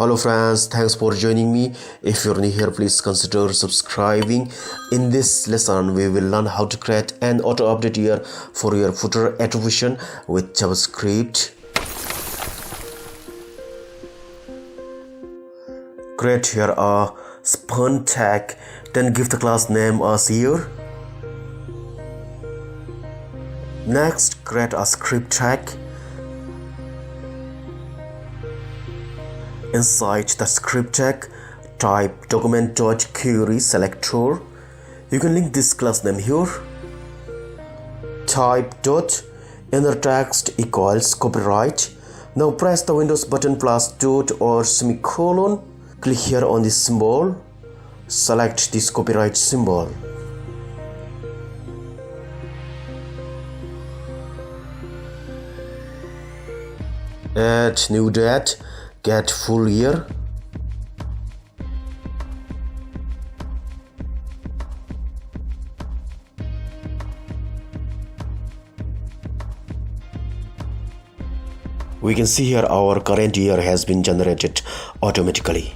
Hello friends, thanks for joining me. If you're new here, please consider subscribing. In this lesson, we will learn how to create an auto update here for your footer attribution with JavaScript. Create here a spawn tag, then give the class name as here. Next, create a script tag. Inside the script tag, type document.query selector. You can link this class name here. Type dot inner text equals copyright. Now press the Windows button plus dot or semicolon. Click here on this symbol. Select this copyright symbol. Add new date. Get full year. We can see here our current year has been generated automatically.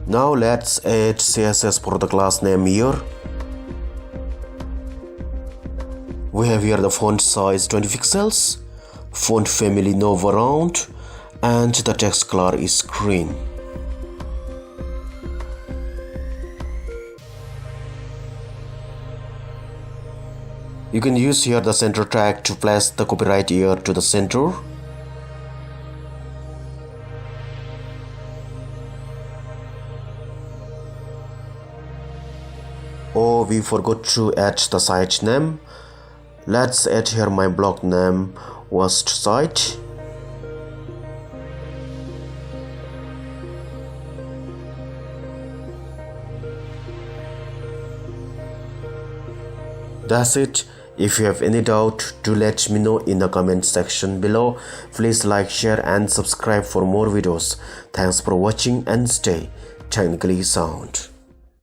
Now let's add CSS for the class name here. We have here the font size 20 pixels. Font family no background, and the text color is green. You can use here the center tag to place the copyright year to the center. Oh, we forgot to add the site name. Let's add here my blog name worst site. That's it. If you have any doubt, do let me know in the comment section below. Please like, share and subscribe for more videos. Thanks for watching and stay technically sound.